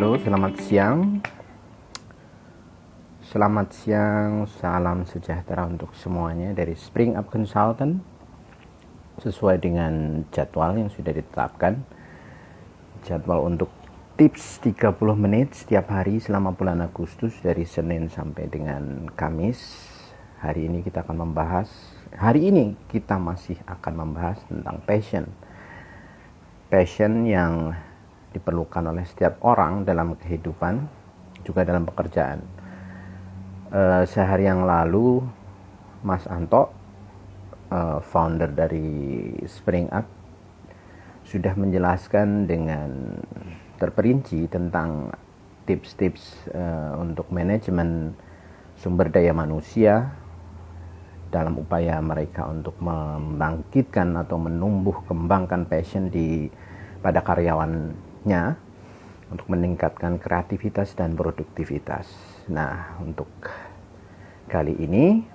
Halo, selamat siang. Selamat siang, salam sejahtera untuk semuanya dari Spring Up Consultant. Sesuai dengan jadwal yang sudah ditetapkan. Jadwal untuk tips 30 menit setiap hari selama bulan Agustus dari Senin sampai dengan Kamis. Hari ini kita masih akan membahas tentang passion. Passion yang diperlukan oleh setiap orang dalam kehidupan, juga dalam pekerjaan. Sehari yang lalu, Mas Anto, founder dari Spring Up, sudah menjelaskan dengan terperinci tentang tips-tips untuk manajemen sumber daya manusia dalam upaya mereka untuk membangkitkan atau menumbuh kembangkan passion pada karyawannya untuk meningkatkan kreativitas dan produktivitas. Nah, untuk hari ini,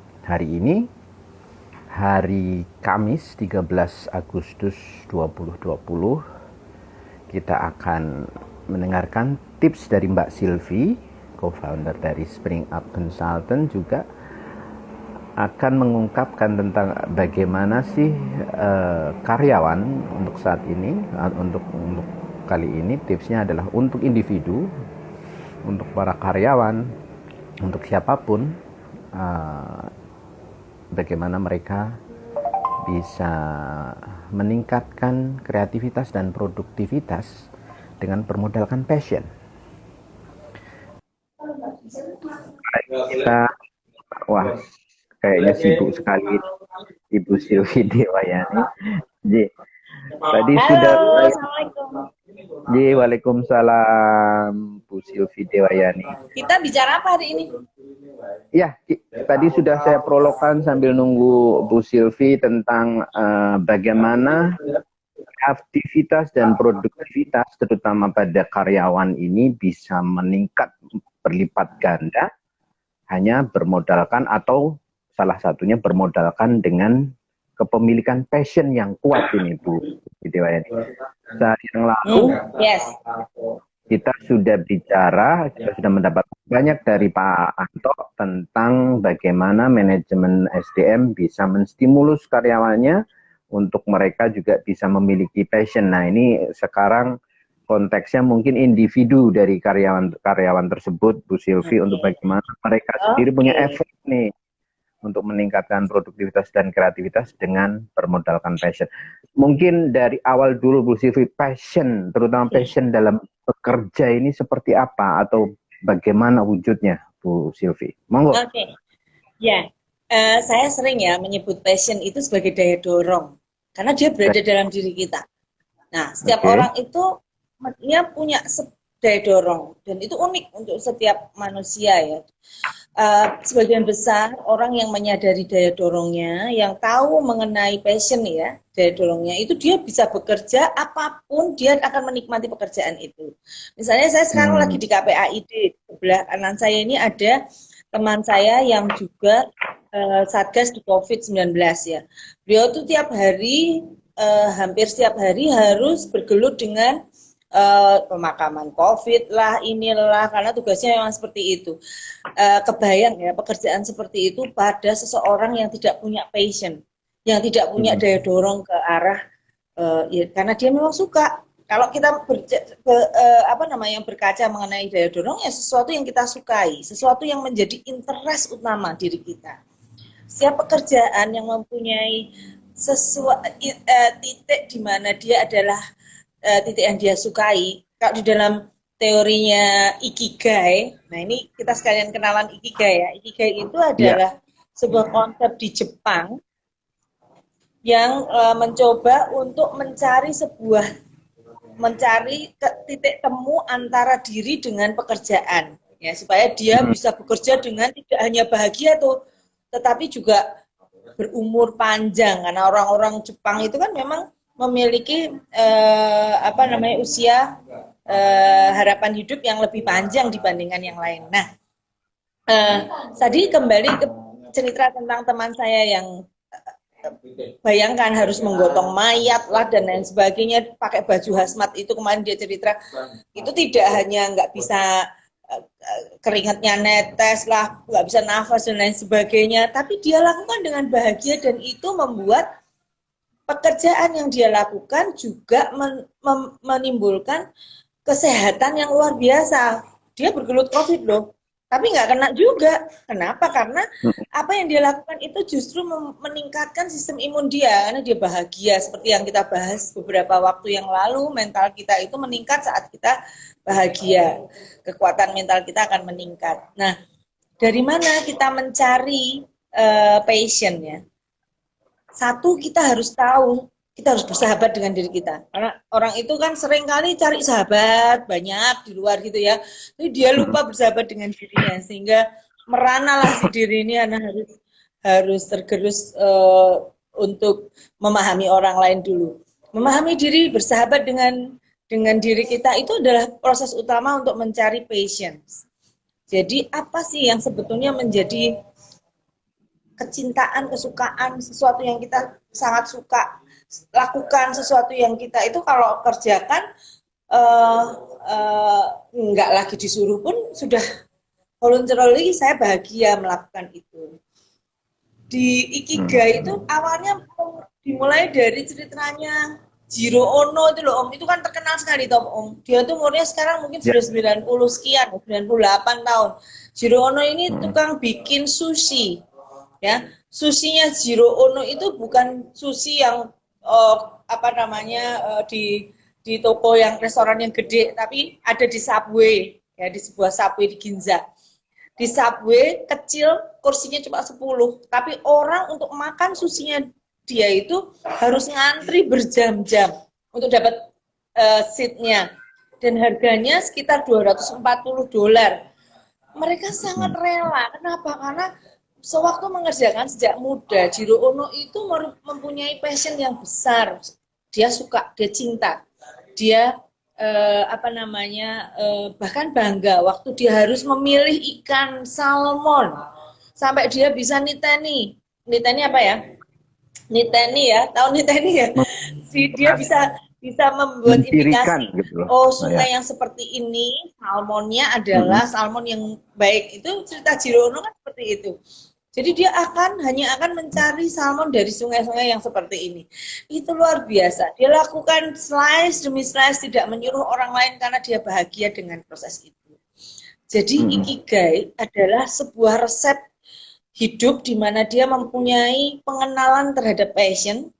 hari Kamis 13 Agustus 2020, kita akan mendengarkan tips dari Mbak Sylvie, co-founder dari Spring Up Consultant, juga akan mengungkapkan tentang bagaimana sih karyawan untuk saat ini, untuk kali ini tipsnya adalah untuk individu, untuk para karyawan, untuk siapapun, bagaimana mereka bisa meningkatkan kreativitas dan produktivitas dengan bermodalkan passion. Kita, wah, kayaknya sibuk sekali Ibu Sylvie Dewayani. Tadi Halo, sudah. Assalamualaikum. Waalaikumsalam Bu Sylvie Dewayani. Kita bicara apa hari ini? Ya, tadi sudah saya prologkan sambil nunggu Bu Sylvie tentang bagaimana aktivitas dan produktivitas terutama pada karyawan ini bisa meningkat berlipat ganda hanya bermodalkan atau salah satunya bermodalkan dengan kepemilikan passion yang kuat ini Bu Dewayani. Saat yang lalu kita sudah mendapat banyak dari Pak Anto tentang bagaimana manajemen SDM bisa menstimulus karyawannya untuk mereka juga bisa memiliki passion. Nah, ini sekarang konteksnya mungkin individu dari karyawan tersebut, Bu Sylvie, untuk bagaimana mereka sendiri punya efek nih untuk meningkatkan produktivitas dan kreativitas dengan bermodalkan passion. Mungkin dari awal dulu Bu Sylvie, passion, terutama passion dalam bekerja ini seperti apa atau bagaimana wujudnya Bu Sylvie? Monggo. Ya, saya sering ya menyebut passion itu sebagai daya dorong karena dia berada dalam diri kita. Nah, setiap orang itu dia punya daya dorong dan itu unik untuk setiap manusia ya. Sebagian besar orang yang menyadari daya dorongnya, yang tahu mengenai passion ya, daya dorongnya itu dia bisa bekerja apapun, dia akan menikmati pekerjaan itu. Misalnya saya sekarang lagi di KPAID, sebelah kanan saya ini ada teman saya yang juga Satgas di COVID-19 ya. Beliau tuh tiap hari, hampir setiap hari harus bergelut dengan pemakaman COVID lah, inilah, karena tugasnya memang seperti itu. Kebayang ya pekerjaan seperti itu pada seseorang yang tidak punya passion, yang tidak punya daya dorong ke arah ya, karena dia memang suka. Kalau kita berkaca mengenai daya dorong, ya sesuatu yang kita sukai, sesuatu yang menjadi interest utama diri kita. Setiap pekerjaan yang mempunyai titik di mana dia adalah titik yang dia sukai. Kalau di dalam teorinya Ikigai, nah ini kita sekalian kenalan Ikigai ya. Ikigai itu adalah sebuah konsep di Jepang yang mencoba untuk mencari titik temu antara diri dengan pekerjaan, ya, supaya dia bisa bekerja dengan tidak hanya bahagia tuh, tetapi juga berumur panjang, karena orang-orang Jepang itu kan memang memiliki usia harapan hidup yang lebih panjang dibandingkan yang lain. Nah, tadi kembali ke cerita tentang teman saya yang bayangkan harus menggotong mayat lah dan lain sebagainya, pakai baju hazmat itu kemarin dia cerita, itu tidak hanya nggak bisa keringatnya netes lah, nggak bisa nafas dan lain sebagainya, tapi dia lakukan dengan bahagia dan itu membuat pekerjaan yang dia lakukan juga menimbulkan kesehatan yang luar biasa. Dia bergelut COVID loh, tapi nggak kena juga. Kenapa? Karena apa yang dia lakukan itu justru meningkatkan sistem imun dia, karena dia bahagia. Seperti yang kita bahas beberapa waktu yang lalu, mental kita itu meningkat saat kita bahagia. Kekuatan mental kita akan meningkat. Nah, dari mana kita mencari passion-nya? Satu, kita harus tahu, kita harus bersahabat dengan diri kita. Karena orang itu kan sering kali cari sahabat banyak di luar gitu ya. Tapi dia lupa bersahabat dengan dirinya, sehingga meranalah si diri ini harus tergerus untuk memahami orang lain dulu. Memahami diri, bersahabat dengan diri kita itu adalah proses utama untuk mencari passion. Jadi apa sih yang sebetulnya menjadi kecintaan, kesukaan, sesuatu yang kita sangat suka lakukan, sesuatu yang kita itu kalau kerjakan nggak lagi disuruh pun sudah voluntarily saya bahagia melakukan itu. Di Ikigai itu awalnya dimulai dari ceritanya Jiro Ono itu loh Om, itu kan terkenal sekali toh Om. Dia tuh umurnya sekarang mungkin sudah 90 sekian, 98 tahun. Jiro Ono ini tukang bikin sushi. Ya, sushinya Jiro Ono itu bukan sushi yang di toko yang restoran yang gede, tapi ada di Subway, ya di sebuah Subway di Ginza. Di Subway kecil, kursinya cuma 10, tapi orang untuk makan sushinya dia itu harus ngantri berjam-jam untuk dapat seatnya, dan harganya sekitar $240. Mereka sangat rela. Kenapa? Karena sewaktu mengerjakan sejak muda, Jiro Ono itu mempunyai passion yang besar. Dia suka, dia cinta, dia bahkan bangga waktu dia harus memilih ikan salmon sampai dia bisa niteni apa ya? Niteni ya, tahu niteni ya? Dia bisa membuat indikasi, gitu loh. Sungai yang seperti ini salmonnya adalah salmon yang baik. Itu cerita Jiro Ono kan seperti itu. Jadi dia hanya akan mencari salmon dari sungai-sungai yang seperti ini. Itu luar biasa. Dia lakukan slice demi slice, tidak menyuruh orang lain karena dia bahagia dengan proses itu. Jadi Ikigai adalah sebuah resep hidup di mana dia mempunyai pengenalan terhadap passion,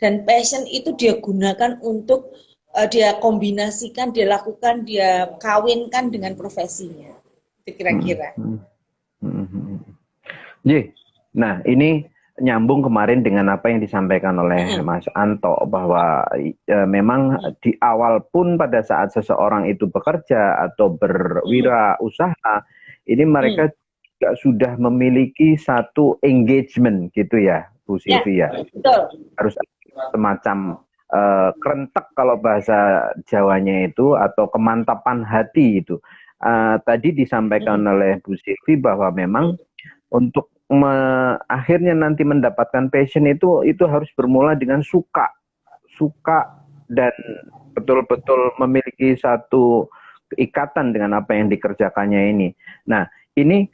dan passion itu dia gunakan untuk dia kombinasikan, dia lakukan, dia kawinkan dengan profesinya. Itu kira-kira. Nah, ini nyambung kemarin dengan apa yang disampaikan oleh Mas Anto, bahwa memang di awal pun pada saat seseorang itu bekerja atau berwirausaha, ini mereka juga sudah memiliki satu engagement gitu ya, Bu Sylvia. Ya, betul. Harus semacam kerentek kalau bahasa Jawanya itu, atau kemantapan hati itu. Tadi disampaikan oleh Bu Sylvie bahwa memang untuk akhirnya nanti mendapatkan passion itu harus bermula dengan suka dan betul-betul memiliki satu keikatan dengan apa yang dikerjakannya ini. Nah, ini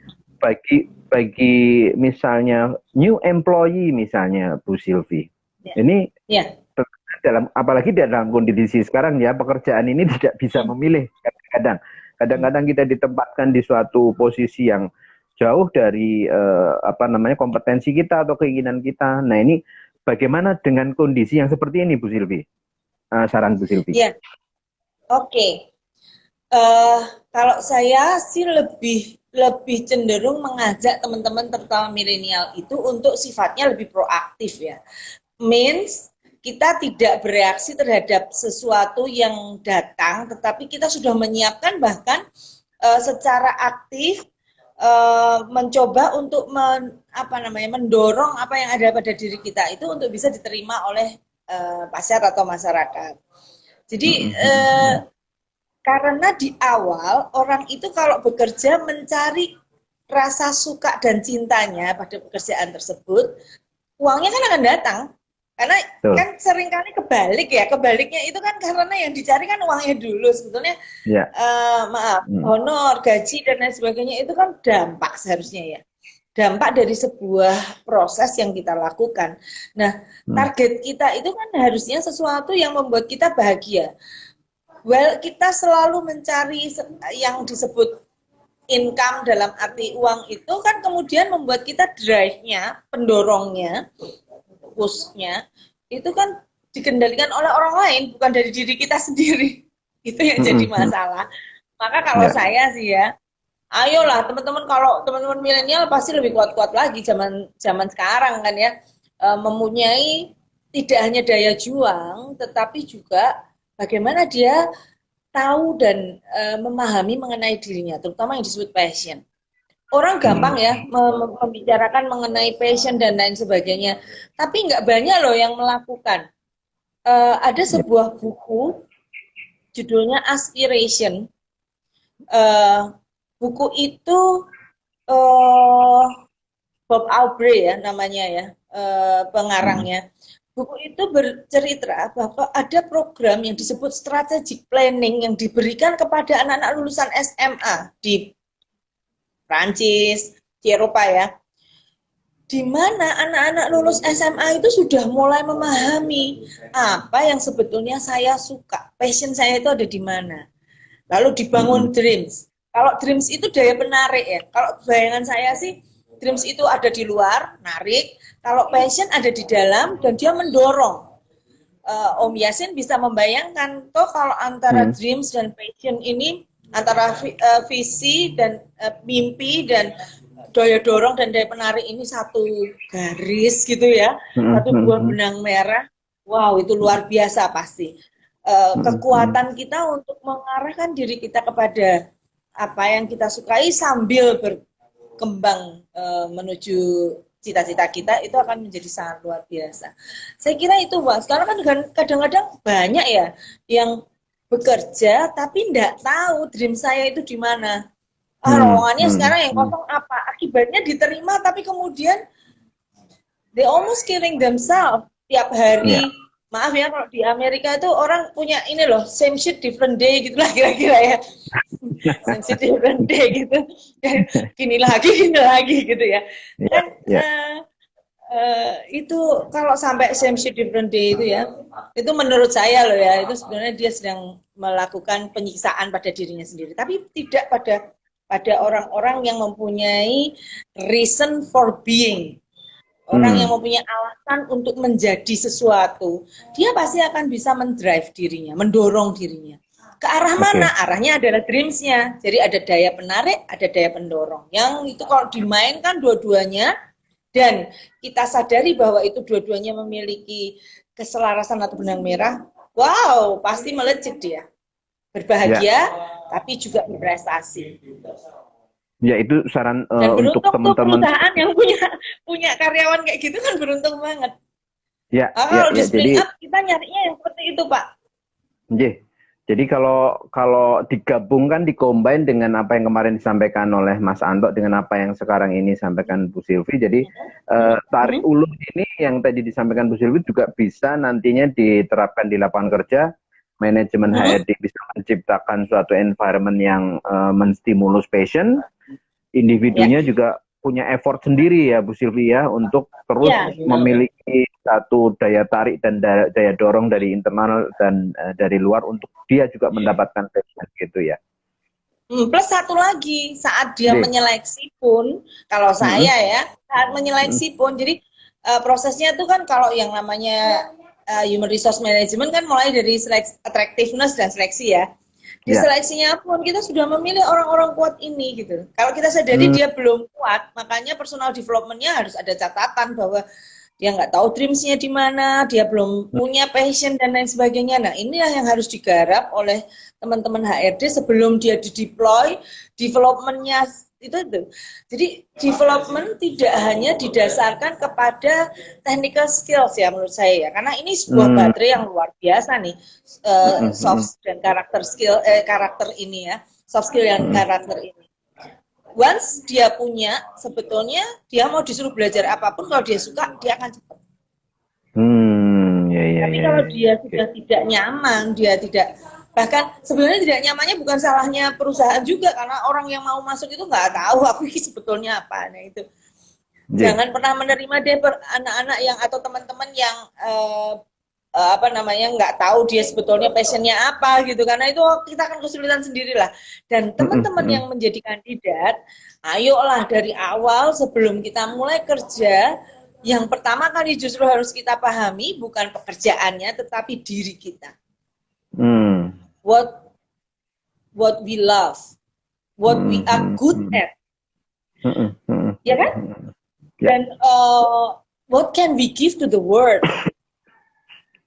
bagi misalnya new employee misalnya Bu Sylvie, ini apalagi dalam kondisi sekarang ya, pekerjaan ini tidak bisa memilih. Kadang-kadang kita ditempatkan di suatu posisi yang jauh dari kompetensi kita atau keinginan kita. Nah, ini bagaimana dengan kondisi yang seperti ini, Bu Sylvie? Saran Bu Sylvie. Ya, oke. Kalau saya sih lebih cenderung mengajak teman-teman terutama milenial itu untuk sifatnya lebih proaktif ya. Means kita tidak bereaksi terhadap sesuatu yang datang, tetapi kita sudah menyiapkan bahkan secara aktif mencoba untuk mendorong apa yang ada pada diri kita itu untuk bisa diterima oleh pasar atau masyarakat. Jadi karena di awal orang itu kalau bekerja mencari rasa suka dan cintanya pada pekerjaan tersebut, uangnya kan akan datang. Karena Betul. kan seringkali kebalik ya, kebaliknya itu kan karena yang dicari kan uangnya dulu sebetulnya. Ya. Honor, gaji dan lain sebagainya itu kan dampak seharusnya ya. Dampak dari sebuah proses yang kita lakukan. Nah, target kita itu kan harusnya sesuatu yang membuat kita bahagia. Well, kita selalu mencari yang disebut income dalam arti uang itu kan kemudian membuat kita drive-nya, pendorongnya, push-nya, itu kan dikendalikan oleh orang lain, bukan dari diri kita sendiri. Itu yang jadi masalah. Maka kalau saya sih ya, ayolah teman-teman, kalau teman-teman milenial pasti lebih kuat-kuat lagi zaman sekarang kan ya, mempunyai tidak hanya daya juang tetapi juga bagaimana dia tahu dan memahami mengenai dirinya, terutama yang disebut passion. Orang gampang ya membicarakan mengenai passion dan lain sebagainya, tapi nggak banyak loh yang melakukan. Ada sebuah buku judulnya Aspiration. Buku itu Bob Aubrey ya namanya ya, pengarangnya. Buku itu bercerita bahwa ada program yang disebut strategic planning yang diberikan kepada anak-anak lulusan SMA di Prancis, di Eropa ya, di mana anak-anak lulus SMA itu sudah mulai memahami apa yang sebetulnya saya suka, passion saya itu ada di mana. Lalu dibangun dreams. Kalau dreams itu daya penarik ya. Kalau bayangan saya sih dreams itu ada di luar, narik. Kalau passion ada di dalam dan dia mendorong. Om Yasin bisa membayangkan toh kalau antara dreams dan passion ini, antara visi dan mimpi dan daya dorong dan daya penarik ini satu garis gitu ya, satu buah benang merah. Wow, itu luar biasa pasti. Kekuatan kita untuk mengarahkan diri kita kepada apa yang kita sukai sambil berkembang menuju cita-cita kita itu akan menjadi sangat luar biasa. Saya kira itu, Bang. Sekarang kan kadang-kadang banyak ya yang bekerja tapi tidak tahu dream saya itu di mana. Lowongannya sekarang yang kosong apa? Akibatnya diterima tapi kemudian they almost killing themselves tiap hari. Maaf ya kalau di Amerika itu orang punya ini loh, same shit different day gitulah kira-kira ya. Same shit different day gitu. Gini lagi gitu ya. Dan itu kalau sampai same shit different day itu ya, itu menurut saya loh ya, itu sebenarnya dia sedang melakukan penyiksaan pada dirinya sendiri. Tapi tidak pada orang-orang yang mempunyai reason for being. Orang yang mempunyai alasan untuk menjadi sesuatu, dia pasti akan bisa mendrive dirinya, mendorong dirinya. Ke arah mana? Arahnya adalah dreams-nya. Jadi ada daya penarik, ada daya pendorong. Yang itu kalau dimainkan dua-duanya, dan kita sadari bahwa itu dua-duanya memiliki keselarasan atau benang merah, wow, pasti melejit dia. Berbahagia, tapi juga berprestasi. Ya, itu saran untuk teman-teman. Perusahaan yang punya karyawan kayak gitu kan beruntung banget. Ya, kalau di split up kita nyarinya yang seperti itu, Pak. Jadi kalau digabungkan, dikombin dengan apa yang kemarin disampaikan oleh Mas Anto dengan apa yang sekarang ini disampaikan Bu Sylvie, jadi tarik ulur ini yang tadi disampaikan Bu Sylvie juga bisa nantinya diterapkan di lapangan kerja. Manajemen HRD bisa menciptakan suatu environment yang menstimulus passion. Individunya juga punya effort sendiri ya Bu Sylvie ya, untuk terus memiliki satu daya tarik dan daya dorong dari internal dan dari luar untuk dia juga mendapatkan passion gitu ya. Plus satu lagi, saat dia menyeleksi pun, kalau saya ya, saat menyeleksi pun, jadi prosesnya itu kan kalau yang namanya human resource management kan mulai dari attractiveness dan seleksi ya. Di seleksinya pun kita sudah memilih orang-orang kuat ini gitu. Kalau kita sadari dia belum kuat, makanya personal development-nya harus ada catatan bahwa dia nggak tahu dreams-nya di mana, dia belum punya passion dan lain sebagainya. Nah, inilah yang harus digarap oleh teman-teman HRD sebelum dia dideploy, development-nya itu. Jadi development tidak hanya didasarkan kepada technical skills ya menurut saya ya, karena ini sebuah baterai yang luar biasa nih, soft dan karakter skill, karakter ini ya, soft skill dan karakter ini. once dia punya, sebetulnya dia mau disuruh belajar apapun, kalau dia suka, dia akan cepat. Ya, Tapi ya, kalau ya. dia sudah tidak nyaman, dia tidak, bahkan sebenarnya tidak nyamannya bukan salahnya perusahaan juga, karena orang yang mau masuk itu nggak tahu aku ini sebetulnya apa. Nah itu Ya. jangan pernah menerima deh anak-anak yang atau teman-teman yang apa namanya nggak tahu dia sebetulnya passionnya apa gitu, karena itu kita akan kesulitan sendirilah. Dan teman-teman yang menjadi kandidat, ayolah dari awal sebelum kita mulai kerja, yang pertama kali justru harus kita pahami bukan pekerjaannya tetapi diri kita. What we love, what we are good at, ya kan? Dan what can we give to the world,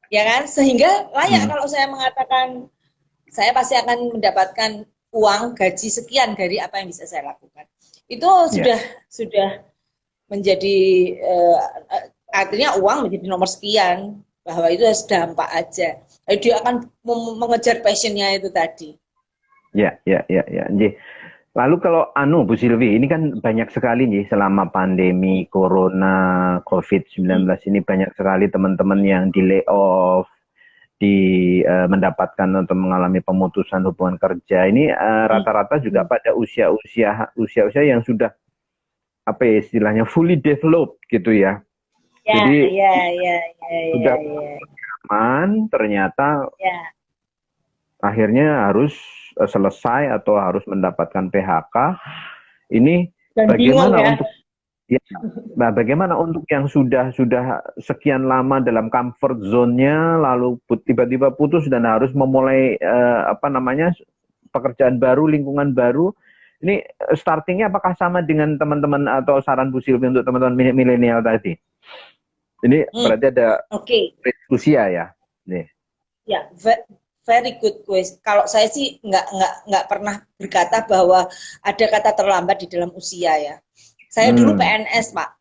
ya kan? Sehingga layak kalau saya mengatakan saya pasti akan mendapatkan uang gaji sekian dari apa yang bisa saya lakukan. Itu sudah menjadi artinya uang menjadi nomor sekian, bahwa itu harus dampak aja. Dia akan mengejar passionnya itu tadi. Ya. Lalu kalau Bu Silvi, ini kan banyak sekali nih selama pandemi Corona COVID-19 ini banyak sekali teman-teman yang di layoff, mendapatkan atau mengalami pemutusan hubungan kerja. Ini rata-rata juga pada usia yang sudah apa ya istilahnya fully developed gitu ya. Jadi sudah aman, ternyata akhirnya harus selesai atau harus mendapatkan PHK. Ini dan bagaimana untuk bagaimana untuk yang sudah sekian lama dalam comfort zone-nya lalu tiba-tiba putus dan harus memulai pekerjaan baru, lingkungan baru. Ini startingnya apakah sama dengan teman-teman atau saran Bu Silvi untuk teman-teman milenial tadi? Ini berarti ada usia ya? Nih. Ya, very good question. Kalau saya sih nggak pernah berkata bahwa ada kata terlambat di dalam usia ya. Saya dulu PNS Pak,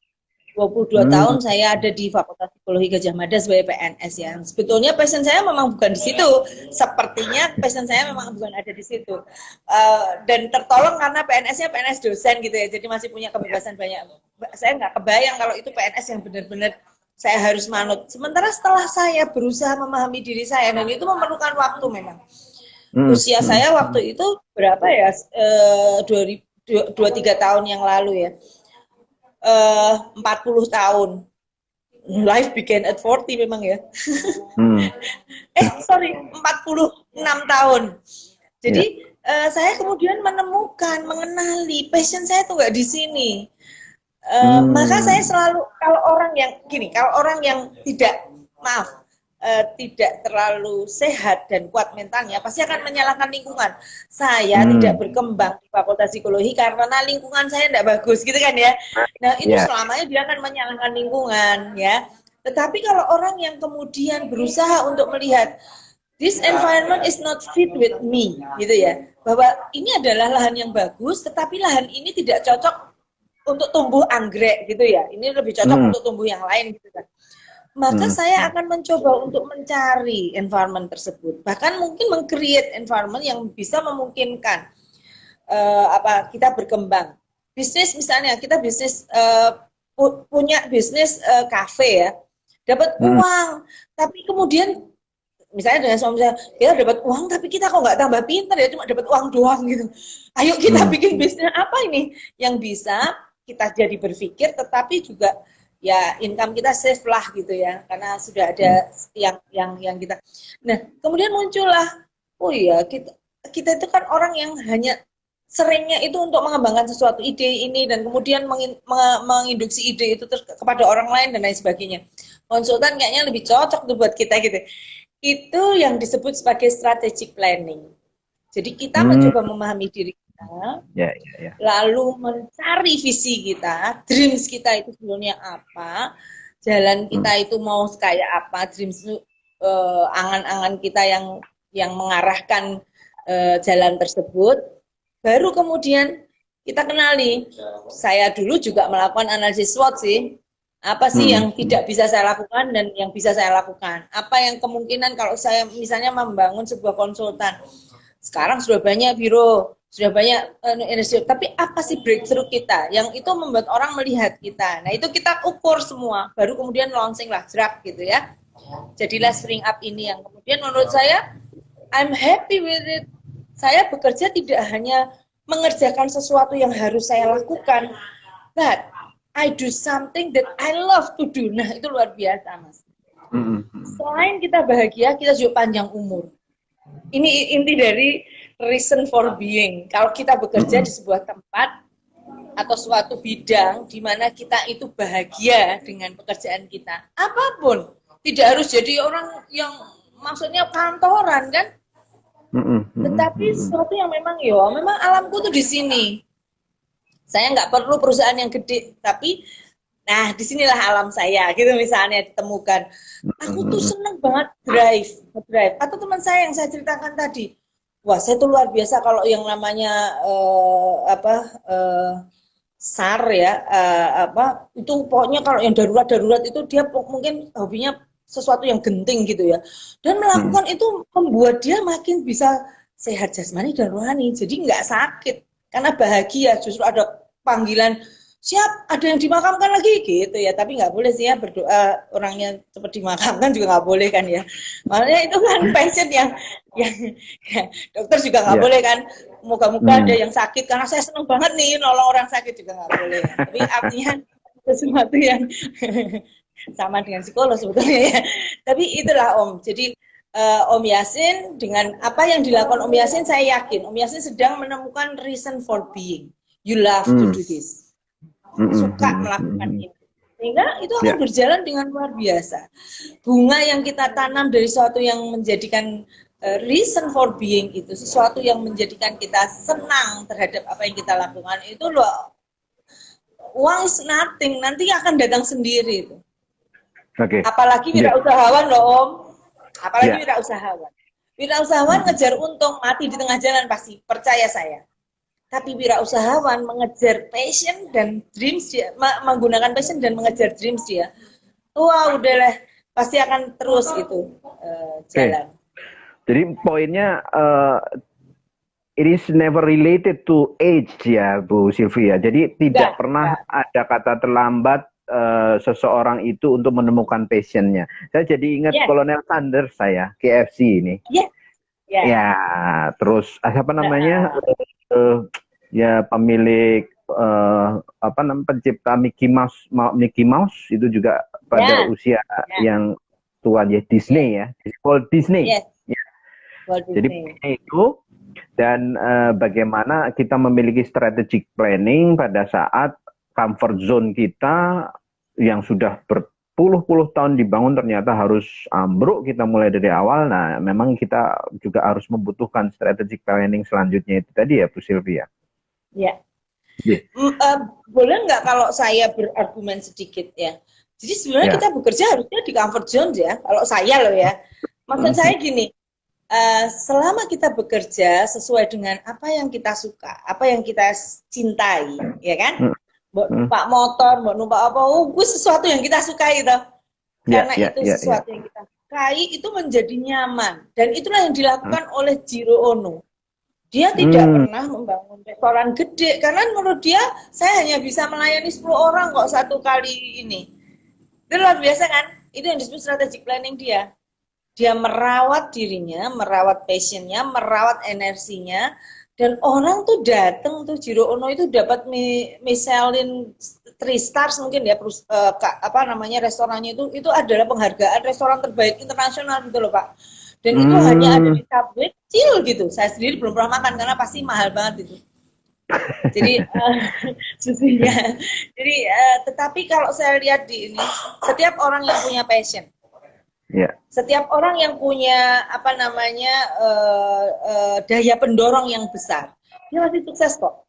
22 tahun saya ada di Fakultas Psikologi Gajah Mada sebagai PNS ya. Sebetulnya passion saya memang bukan di situ. Sepertinya passion saya memang bukan ada di situ. Dan tertolong karena PNS-nya PNS dosen gitu ya. Jadi masih punya kebebasan banyak. Saya nggak kebayang kalau itu PNS yang benar-benar saya harus manut. Sementara setelah saya berusaha memahami diri saya, dan itu memerlukan waktu memang. Usia saya waktu itu berapa ya? 23 tahun yang lalu ya. 40 tahun. Life began at 40 memang ya. 46 tahun. Jadi saya kemudian mengenali passion saya tuh nggak di sini. Maka saya selalu kalau orang yang tidak terlalu sehat dan kuat mentalnya pasti akan menyalahkan lingkungan. Saya tidak berkembang di Fakultas Psikologi karena lingkungan saya tidak bagus gitu kan ya. Nah itu selamanya dia akan menyalahkan lingkungan ya. Tetapi kalau orang yang kemudian berusaha untuk melihat this environment is not fit with me gitu ya, bahwa ini adalah lahan yang bagus tetapi lahan ini tidak cocok untuk tumbuh anggrek gitu ya, ini lebih cocok untuk tumbuh yang lain gitu kan. Maka saya akan mencoba untuk mencari environment tersebut, bahkan mungkin meng-create environment yang bisa memungkinkan kita berkembang. Bisnis misalnya, kita punya bisnis kafe ya, dapat uang, tapi kemudian misalnya dengan suami saya, kita dapat uang tapi kita kok nggak tambah pinter ya, cuma dapat uang doang gitu. Ayo kita bikin bisnis apa ini yang bisa kita jadi berpikir, tetapi juga ya income kita safe lah gitu ya, karena sudah ada yang kita. Nah kemudian muncullah, oh iya kita itu kan orang yang hanya seringnya itu untuk mengembangkan sesuatu ide ini dan kemudian menginduksi ide itu terus kepada orang lain dan lain sebagainya. Konsultan kayaknya lebih cocok tuh buat kita gitu. Itu yang disebut sebagai strategic planning. Jadi kita mencoba memahami diri kita, lalu mencari visi kita, dreams kita itu sebenarnya apa, jalan kita itu mau kayak apa, dreams itu angan-angan kita yang mengarahkan jalan tersebut. Baru kemudian kita kenali. Saya dulu juga melakukan analisis SWOT sih. Apa sih yang tidak bisa saya lakukan dan yang bisa saya lakukan? Apa yang kemungkinan kalau saya misalnya membangun sebuah konsultan? Sekarang sudah banyak biro, sudah banyak energi, tapi apa sih breakthrough kita yang itu membuat orang melihat kita. Nah itu kita ukur semua, baru kemudian launching lah, jerak gitu ya. Jadilah Spring Up ini yang kemudian menurut saya I'm happy with it. Saya bekerja tidak hanya mengerjakan sesuatu yang harus saya lakukan, but I do something that I love to do. Nah itu luar biasa, Mas. Selain kita bahagia, kita juga panjang umur. Ini inti dari reason for being. Kalau kita bekerja di sebuah tempat atau suatu bidang di mana kita itu bahagia dengan pekerjaan kita, apapun, tidak harus jadi orang yang maksudnya kantoran kan, tetapi sesuatu yang memang memang alamku tuh di sini. Saya nggak perlu perusahaan yang gede, tapi nah disinilah alam saya, gitu misalnya ditemukan. Aku tuh seneng banget drive. Atau teman saya yang saya ceritakan tadi, wah saya tuh luar biasa kalau yang namanya SAR ya, itu pokoknya kalau yang darurat itu dia mungkin hobinya sesuatu yang genting gitu ya, dan melakukan itu membuat dia makin bisa sehat jasmani dan rohani, jadi nggak sakit karena bahagia. Justru ada panggilan, siap ada yang dimakamkan lagi gitu ya, tapi nggak boleh sih ya berdoa orangnya cepat dimakamkan juga nggak boleh kan ya, makanya itu kan passion yang dokter juga nggak boleh kan, moga-moga ada yang sakit karena saya seneng banget nih nolong orang sakit, juga nggak boleh kan? Tapi artinya sesuatu yang sama dengan psikolog sebetulnya ya, tapi itulah Om. Jadi Om Yasin dengan apa yang dilakukan Om Yasin, saya yakin Om Yasin sedang menemukan reason for being. You love to do this, suka melakukan ini, sehingga itu akan berjalan dengan luar biasa. Bunga yang kita tanam dari sesuatu yang menjadikan reason for being itu, sesuatu yang menjadikan kita senang terhadap apa yang kita lakukan, itu loh, uang is nothing, nanti akan datang sendiri itu. Apalagi wirausahawan loh Om, apalagi wirausahawan. Wirausahawan ngejar untung, mati di tengah jalan pasti, percaya saya. Tapi wirausahawan mengejar passion dan dreams dia, menggunakan passion dan mengejar dreams dia, wah udahlah pasti akan terus gitu jalan. Jadi poinnya it is never related to age ya Bu Sylvia. Jadi tidak pernah ada kata terlambat seseorang itu untuk menemukan passionnya. Saya jadi ingat Kolonel Sanders, saya KFC ini. Ya, terus apa namanya? Ya pemilik pencipta Mickey Mouse itu juga pada usia yang tua ya, Disney ya, Walt Disney. Jadi itu, dan bagaimana kita memiliki strategic planning pada saat comfort zone kita yang sudah berpuluh-puluh tahun dibangun ternyata harus ambruk kita mulai dari awal. Nah, memang kita juga harus membutuhkan strategic planning selanjutnya itu tadi ya Bu Sylvia. Boleh nggak kalau saya berargumen sedikit ya? Jadi sebenarnya kita bekerja harusnya di comfort zone ya. Kalau saya loh ya, maksud saya gini, selama kita bekerja sesuai dengan apa yang kita suka, apa yang kita cintai, ya kan? Mau numpak motor, mau numpak apa, gue sesuatu yang kita sukai itu. Karena itu sesuatu yang kita sukai itu menjadi nyaman, dan itulah yang dilakukan oleh Jiro Ono. Dia tidak pernah membangun restoran gede, karena menurut dia, saya hanya bisa melayani 10 orang kok satu kali ini. Itu luar biasa kan? Itu yang disebut strategic planning dia. Dia merawat dirinya, merawat passionnya, merawat energinya, dan orang tuh datang tuh, Jiro Ono itu dapat Michelin 3 stars mungkin ya, restorannya itu adalah penghargaan restoran terbaik internasional gitu loh Pak. Dan itu hanya ada di Subway kecil gitu. Saya sendiri belum pernah makan karena pasti mahal banget itu. Jadi susunya. Jadi tetapi kalau saya lihat di ini, setiap orang yang punya passion, setiap orang yang punya daya pendorong yang besar, dia pasti sukses kok.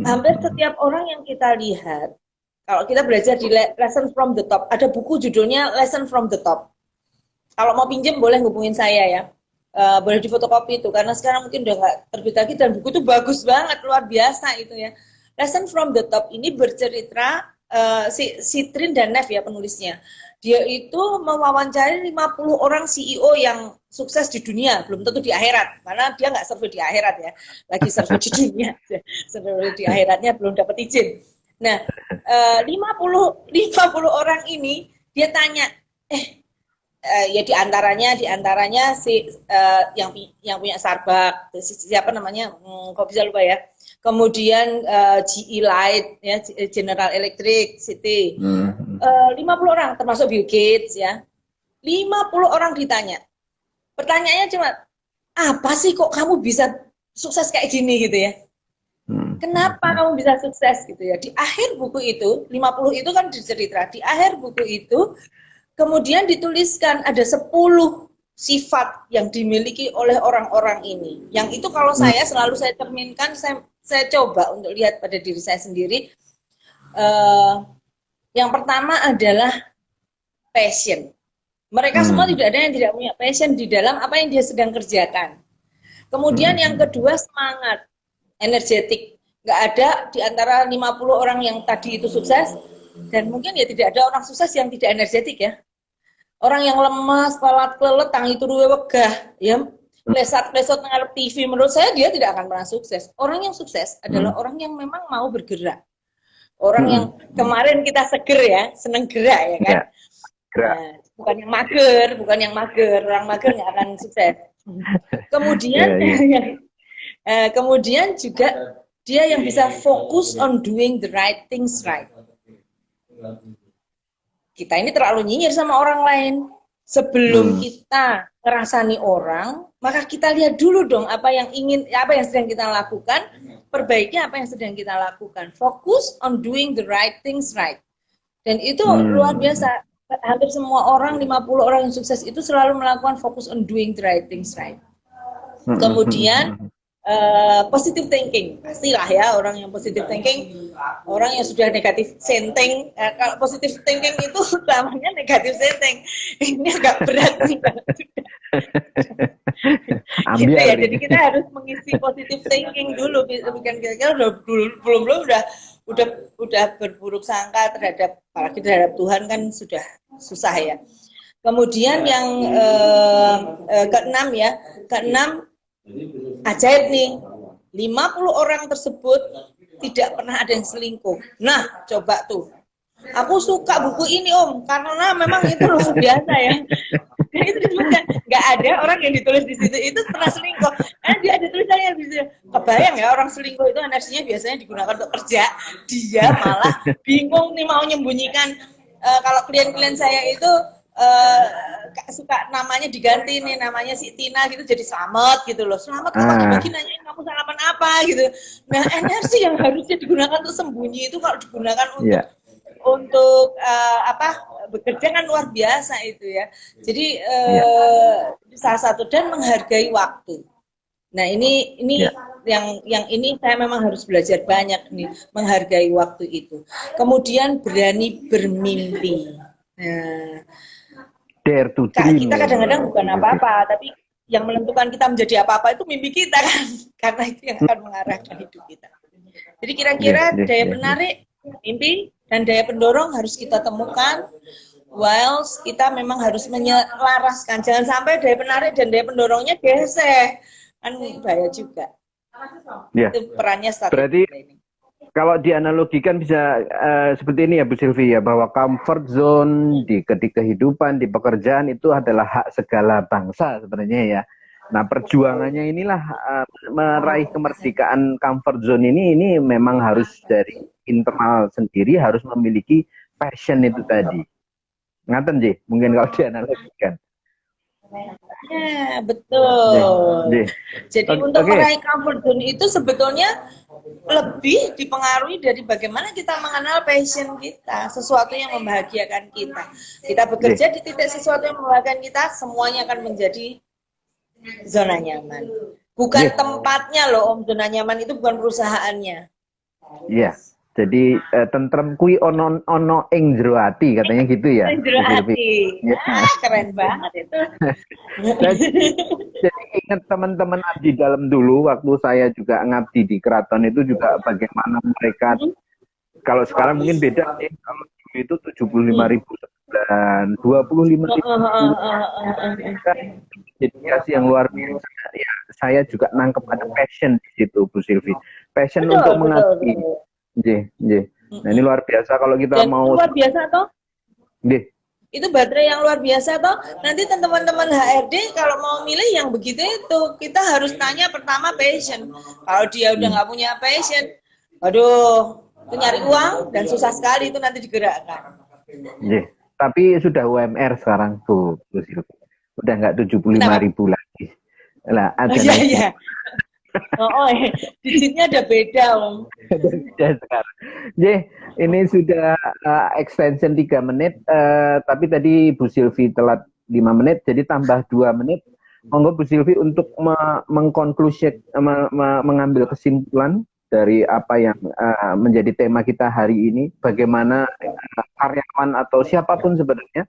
Hampir setiap orang yang kita lihat, kalau kita belajar di Lesson from the Top, ada buku judulnya Lesson from the Top. Kalau mau pinjem boleh hubungin saya ya, boleh difotokopi itu, karena sekarang mungkin udah nggak terbit lagi, dan buku itu bagus banget, luar biasa itu ya. Lesson from the Top ini bercerita si Trin dan Nev ya penulisnya. Dia itu mewawancari 50 orang CEO yang sukses di dunia, belum tentu di akhirat, karena dia nggak survei di akhirat ya, lagi survei di dunia, survei di akhiratnya belum dapat izin. Nah, 50 orang ini dia tanya, ya diantaranya si yang punya Starbucks, siapa namanya, kok bisa lupa ya. Kemudian GE Light, ya, General Electric, City. 50 orang termasuk Bill Gates ya. 50 orang ditanya. Pertanyaannya cuma, apa sih kok kamu bisa sukses kayak gini gitu ya? Kenapa kamu bisa sukses gitu ya? Di akhir buku itu, 50 itu kan dicerita. Di akhir buku itu kemudian dituliskan ada 10 sifat yang dimiliki oleh orang-orang ini. Yang itu kalau saya selalu saya cerminkan, saya coba untuk lihat pada diri saya sendiri. Yang pertama adalah passion. Mereka semua tidak ada yang tidak punya passion di dalam apa yang dia sedang kerjakan. Kemudian yang kedua semangat, energetik. Nggak ada di antara 50 orang yang tadi itu sukses, dan mungkin ya tidak ada orang sukses yang tidak energetik ya. Orang yang lemas, pelat kelet, tangi turu wegah, ya, lesat-lesot ngarep TV, menurut saya dia tidak akan pernah sukses. Orang yang sukses adalah orang yang memang mau bergerak. Orang yang kemarin kita seger ya, seneng gerak ya kan. Gerak. Nah, bukan yang mager, orang mager nggak akan sukses. Kemudian, kemudian juga dia yang bisa fokus on doing the right things right. Kita ini terlalu nyinyir sama orang lain. Sebelum kita ngerasani orang, maka kita lihat dulu dong apa yang sedang kita lakukan, perbaiki apa yang sedang kita lakukan. Fokus on doing the right things right. Dan itu luar biasa. Hampir semua orang, 50 orang yang sukses itu selalu melakukan fokus on doing the right things right. Kemudian positive thinking, pastilah ya orang yang positive thinking, orang yang sudah negatif thinking. Kalau positive thinking itu namanya negatif thinking, ini agak berat nih. Gitu ya, jadi kita harus mengisi positive thinking dulu, bukan kira-kira belum udah berburuk sangka terhadap, apalagi terhadap Tuhan kan sudah susah ya. Kemudian yang keenam ajaib nih, 50 orang tersebut tidak pernah ada yang selingkuh. Nah, coba tuh. Aku suka buku ini Om, karena memang itu luar biasa ya. Itu disebutkan, nggak ada orang yang ditulis di situ itu pernah selingkuh. Dia ada tulisannya bisa. Kebayang ya, orang selingkuh itu energinya biasanya digunakan untuk kerja. Dia malah bingung nih mau menyembunyikan. Kalau klien-klien saya itu suka namanya diganti nih, namanya si Tina gitu jadi Slamet gitu loh. Slamet pagi-pagi nanyain kamu sarapan apa gitu. Nah, energi yang harusnya digunakan untuk sembunyi itu kalau digunakan untuk bekerja kan luar biasa itu ya. Jadi salah satu, dan menghargai waktu. Nah, ini yang ini saya memang harus belajar banyak nih, menghargai waktu itu. Kemudian berani bermimpi. Nah, dare to dream. Kita kadang-kadang bukan apa-apa, tapi yang menentukan kita menjadi apa-apa itu mimpi kita kan, karena itu yang akan mengarahkan hidup kita. Jadi kira-kira daya penarik, mimpi, dan daya pendorong harus kita temukan. Whilst kita memang harus menyelaraskan, jangan sampai daya penarik dan daya pendorongnya gesek, kan bahaya juga. Itu perannya strategi. Berarti kalau dianalogikan bisa seperti ini ya Bu Sylvie ya, bahwa comfort zone di kehidupan, di pekerjaan itu adalah hak segala bangsa sebenarnya ya. Nah, perjuangannya inilah meraih kemerdekaan comfort zone ini memang harus dari internal sendiri, harus memiliki passion itu tadi. Ngaten sih, mungkin kalau dianalogikan. Ya, betul. Jadi untuk meraih comfort zone itu sebetulnya lebih dipengaruhi dari bagaimana kita mengenal passion kita, sesuatu yang membahagiakan kita. Kita bekerja di titik sesuatu yang membahagiakan kita, semuanya akan menjadi zona nyaman. Bukan tempatnya loh Om, zona nyaman itu bukan perusahaannya. Iya. Jadi tentrem kui ono ing jero ati katanya gitu ya. Jero ati. Keren banget itu. Jadi ingat teman-teman abdi dalam dulu waktu saya juga ngabdi di keraton itu juga bagaimana mereka, kalau sekarang mungkin beda nih, kalau dulu itu 75.000 bulan, 25 ribu dedikasi yang luar biasa. Ya, saya juga nangkep ada passion di situ, Bu Silvi. Passion betul, untuk betul, mengabdi. betul. Nah, ini luar biasa kalau kita Dan mau. luar biasa toh. Nggih. Itu baterai yang luar biasa toh. Nanti teman-teman HRD kalau mau milih yang begitu itu, kita harus tanya pertama passion. Kalau dia udah nggak punya passion, aduh, itu nyari uang dan susah sekali itu nanti digerakkan. Nggih. Tapi sudah UMR sekarang tuh, Bu Silvi. Udah nggak 75.000 lagi. Lah, ada Iya, iya. Digitnya udah beda, Om. Beda sekarang. Ini sudah extension 3 menit, tapi tadi Bu Silvi telat 5 menit, jadi tambah 2 menit. Monggo Bu Silvi untuk mengambil kesimpulan dari apa yang menjadi tema kita hari ini, bagaimana karyawan atau siapapun sebenarnya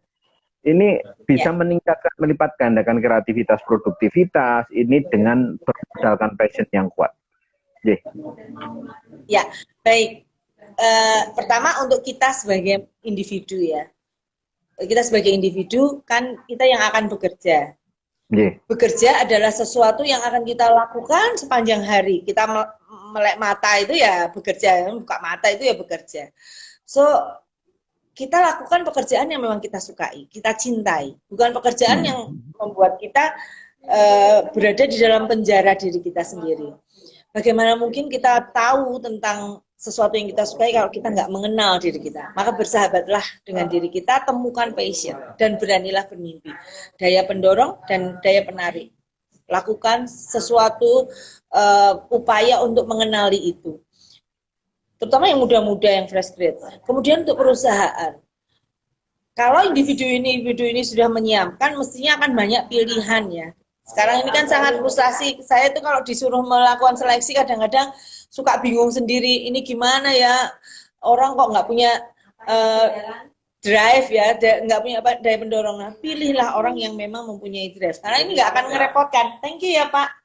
ini bisa meningkatkan, melipat gandakan kreativitas, produktivitas ini dengan berdasarkan passion yang kuat. Ya, baik. Pertama untuk kita sebagai individu ya. Kita sebagai individu kan kita yang akan bekerja. Bekerja adalah sesuatu yang akan kita lakukan sepanjang hari. Kita melek mata itu ya bekerja, buka mata itu ya bekerja. So kita lakukan pekerjaan yang memang kita sukai, kita cintai, bukan pekerjaan yang membuat kita berada di dalam penjara diri kita sendiri. Bagaimana mungkin kita tahu tentang sesuatu yang kita sukai kalau kita nggak mengenal diri kita? Maka bersahabatlah dengan diri kita, temukan passion, dan beranilah bermimpi. Daya pendorong dan daya penarik. Lakukan sesuatu upaya untuk mengenali itu. Terutama yang muda-muda, yang fresh grade. Kemudian untuk perusahaan. Kalau individu ini sudah menyiapkan, mestinya akan banyak pilihan ya. Sekarang ini kan sangat frustasi. Saya tuh kalau disuruh melakukan seleksi kadang-kadang suka bingung sendiri. Ini gimana ya? Orang kok nggak punya drive ya, nggak punya daya pendorong. Nah, pilihlah orang yang memang mempunyai drive. Karena ini nggak akan merepotkan. Thank you ya Pak.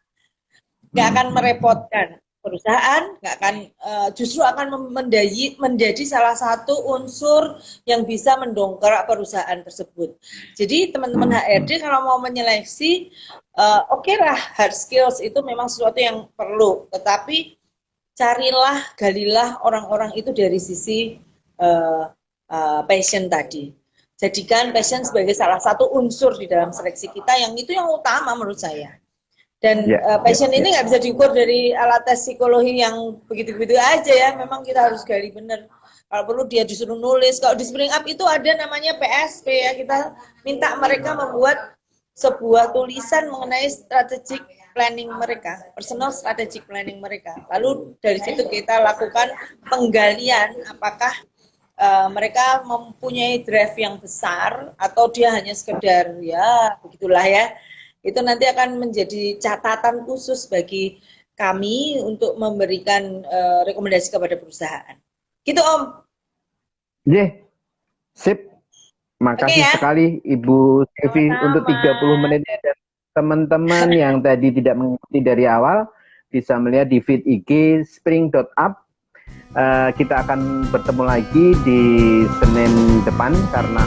Nggak akan merepotkan perusahaan, nggak akan justru akan menjadi salah satu unsur yang bisa mendongkrak perusahaan tersebut. Jadi teman-teman HRD kalau mau menyeleksi, oke lah hard skills itu memang sesuatu yang perlu, tetapi carilah, galilah orang-orang itu dari sisi passion tadi. Jadikan passion sebagai salah satu unsur di dalam seleksi kita, yang itu yang utama menurut saya. Dan passion ini nggak bisa diukur dari alat tes psikologi yang begitu-begitu aja ya. Memang kita harus gali bener. Kalau perlu dia disuruh nulis. Kalau di Spring Up itu ada namanya PSP ya. Kita minta mereka membuat sebuah tulisan mengenai strategic planning mereka, personal strategic planning mereka. Lalu dari situ kita lakukan penggalian apakah mereka mempunyai drive yang besar atau dia hanya sekedar ya begitulah ya. Itu nanti akan menjadi catatan khusus bagi kami untuk memberikan rekomendasi kepada perusahaan. Gitu Om. Sip. Makasih sekali Ibu Silvi untuk 30 menitnya. Dan teman-teman yang tadi tidak mengikuti dari awal bisa melihat di feed IG spring.up. Kita akan bertemu lagi di Senin depan karena